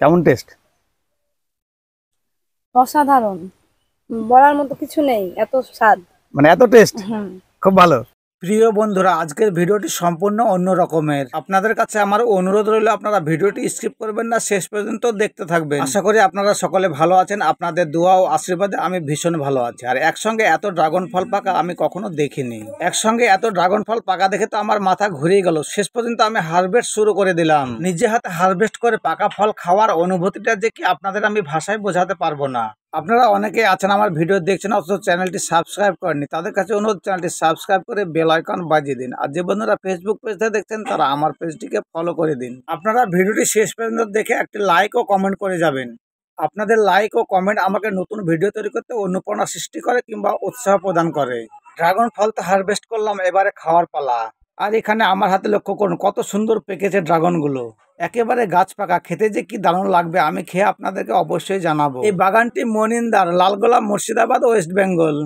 কেমন টেস্ট? অসাধারণ। বলার মতো কিছু নেই, এত স্বাদ। মানে এত টেস্ট, হুম। খুব ভালো। প্রিয় বন্ধুরা, আজকের ভিডিওটি সম্পূর্ণ অন্য রকমের। আপনাদের কাছে আমার অনুরোধ রইল, আপনারা ভিডিওটি স্কিপ করবেন না, শেষ পর্যন্ত দেখতে থাকবেন। আশা করি আপনারা সকলে ভালো আছেন। আপনাদের দোয়া ও আশীর্বাদে আমি ভীষণ ভালো আছি। আর একসঙ্গে এত ড্রাগন ফল পাকা আমি কখনো দেখিনি। একসঙ্গে এত ড্রাগন ফল পাকা দেখে তো আমার মাথা ঘুরিয়ে গেল। শেষ পর্যন্ত আমি হারভেস্ট শুরু করে দিলাম। নিজে হাতে হারভেস্ট করে পাকা ফল খাওয়ার অনুভূতিটা যে কি আপনাদের আমি ভাষায় বোঝাতে পারবো না। আপনারা অনেকে আছেন আমার ভিডিও দেখছেন অথচ চ্যানেলটি সাবস্ক্রাইব করেননি, তাদের কাছে অনুরোধ চ্যানেলটি সাবস্ক্রাইব করে বেল আইকন বাজিয়ে দিন। আর যে বন্ধুরা ফেসবুক পেজ থেকে দেখছেন তারা আমার পেজটিকে ফলো করে দিন। আপনারা ভিডিওটি শেষ পর্যন্ত দেখে একটি লাইক ও কমেন্ট করে যাবেন। আপনাদের লাইক ও কমেন্ট আমাকে নতুন ভিডিও তৈরি করতে অনুপ্রেরণা সৃষ্টি করে কিংবা উৎসাহ প্রদান করে। ড্রাগন ফল তো হারভেস্ট করলাম, এবারে খাওয়ার পালা। আর এখানে আমার হাতে লক্ষ্য করুন কত সুন্দর পেকেছে ড্রাগনগুলো। একেবারে গাছ পাকা, খেতে যে কি দারুণ লাগবে আমি খেয়ে আপনাদেরকে অবশ্যই জানাবো। এই বাগানটি মনিন্দার, লালগোলা, মুর্শিদাবাদ, ওয়েস্ট বেঙ্গল।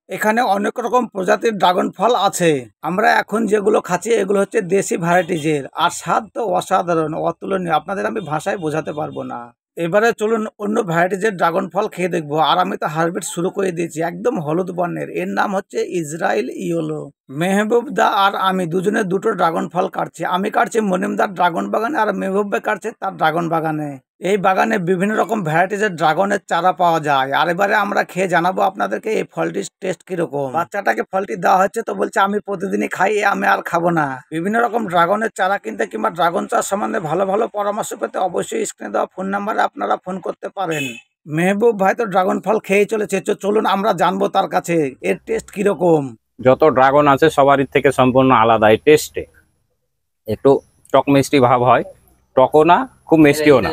এখানে অনেক রকম প্রজাতির ড্রাগন ফল আছে। আমরা এখন যেগুলো খাচ্ছি এগুলো হচ্ছে দেশি ভ্যারাইটিজের, আর স্বাদ তো অসাধারণ, অতুলনীয়, আপনাদের আমি ভাষায় বোঝাতে পারবো না। এবারে চলুন অন্য ভ্যারাইটিজের ড্রাগন ফল খেয়ে দেখবো। আর আমি তো হারভেস্ট শুরু করে দিয়েছি, একদম হলুদ বর্ণের। এর নাম হচ্ছে ইসরায়েল ইয়েলো। মেহবুব দা আর আমি দুজনে দুটো ড্রাগন ফল কাটছি। আমি কাটছি মনিমদার ড্রাগন বাগানে, আর মেহবুব ভাই কাটছে তার ড্রাগন বাগানে। এই বাগানে বিভিন্ন রকম ভ্যারাইটিজের ড্রাগনের চারা পাওয়া যায়। আর এবারে আমরা খেয়ে জানাবো আপনাদেরকে এই ফলটির টেস্ট কিরকম। বাচ্চাটাকে ফলটি দেওয়া হচ্ছে তো বলছে আমি প্রতিদিনই খাই, আমি আর খাবো না। বিভিন্ন রকম ড্রাগনের চারা কিনতে কিংবা ড্রাগন চাষ সম্বন্ধে ভালো ভালো পরামর্শ পেতে অবশ্যই স্ক্রিনে দেওয়া ফোন নাম্বারে আপনারা ফোন করতে পারেন। মেহবুব ভাই তো ড্রাগন ফল খেয়ে চলেছে, চলুন আমরা জানবো তার কাছে এর টেস্ট কিরকম। যত ড্রাগন আছে সবারই থেকে সম্পূর্ণ আলাদা এই টেস্টে। একটু টক মিষ্টি ভাব হয়, টকও না খুব মিষ্টিও না।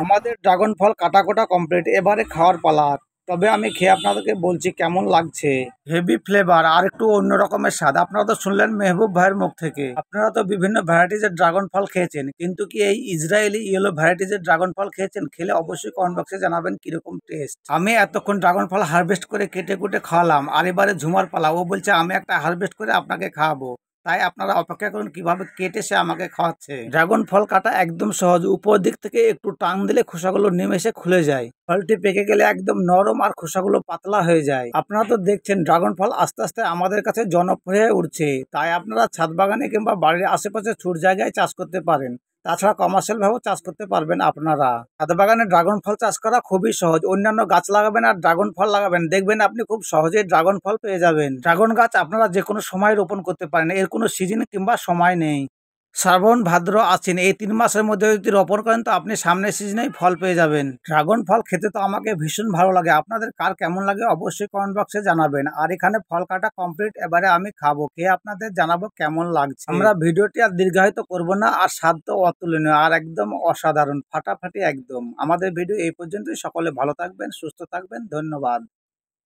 আমাদের ড্রাগন ফল কাটা কোটা কমপ্লিট, এবারে খাওয়ার পালা। তবে আমি খেয়ে আপনাদেরকে বলছি কেমন লাগছে। হেভি ফ্লেভার আর একটু অন্য রকমের স্বাদ। আপনারা তো শুনলেন মেহবুব ভাইয়ের মুখ থেকে। আপনারা তো বিভিন্ন ভ্যারাইটিজের ড্রাগন ফল খেয়েছেন, কিন্তু কি এই ইসরায়েলি ইয়েলো ভ্যারাইটিজের ড্রাগন ফল খেয়েছেন? খেলে অবশ্যই কমেন্ট বক্সে জানাবেন কিরকম টেস্ট। আমি এতক্ষণ ড্রাগন ফল হারভেস্ট করে কেটে কুটে খাওয়ালাম, আর এবারে ঝুমার পালা। ও বলছে আমি একটা হারভেস্ট করে আপনাকে খাওয়াবো, তাই আপনারা অপেক্ষা করুন কিভাবে কেটে সে আমাকে খাওয়াচ্ছে। ড্রাগন ফল কাটা একদম সহজ। উপর দিক থেকে একটু টান দিলে খোসাগুলো নিমেষে খুলে যায়। ফলটি পেকে গেলে একদম নরম আর খোসাগুলো পাতলা হয়ে যায়। আপনারা তো দেখছেন ড্রাগন ফল আস্তে আস্তে আমাদের কাছে জনপ্রিয় হয়ে উঠছে। তাই আপনারা ছাদ বাগানে কিংবা বাড়ির আশেপাশে ছোট জায়গায় চাষ করতে পারেন। তাছাড়া কমার্শিয়াল ভাবেও চাষ করতে পারবেন আপনারা। ছাদ বাগানে ড্রাগন ফল চাষ করা খুবই সহজ। অন্যান্য গাছ লাগাবেন আর ড্রাগন ফল লাগাবেন, দেখবেন আপনি খুব সহজেই ড্রাগন ফল পেয়ে যাবেন। ড্রাগন গাছ আপনারা যে কোনো সময় রোপণ করতে পারেন, এর কোনো সিজন কিংবা সময় নেই। শ্রাবণ, ভাদ্র, আশ্বিন এই 3 মাসের মধ্যে যদি রোপণ করেন তো আপনি সামনের সিজনেই ফল পেয়ে যাবেন। ড্রাগন ফল খেতে তো আমাকে ভীষণ ভালো লাগে। আপনাদের কার কেমন লাগে অবশ্যই কমেন্ট বক্সে জানাবেন। আর এখানে ফল কাটা কমপ্লিট, এবারে আমি খাবো, খেয়ে আপনাদের জানাবো কেমন লাগছে। আমরা ভিডিওটি আর দীর্ঘায়িত করব না। আর স্বাদ তো অতুলনীয় আর একদম অসাধারণ, ফাটাফাটি একদম। আমাদের ভিডিও এই পর্যন্তই। সকলে ভালো থাকবেন, সুস্থ থাকবেন, ধন্যবাদ।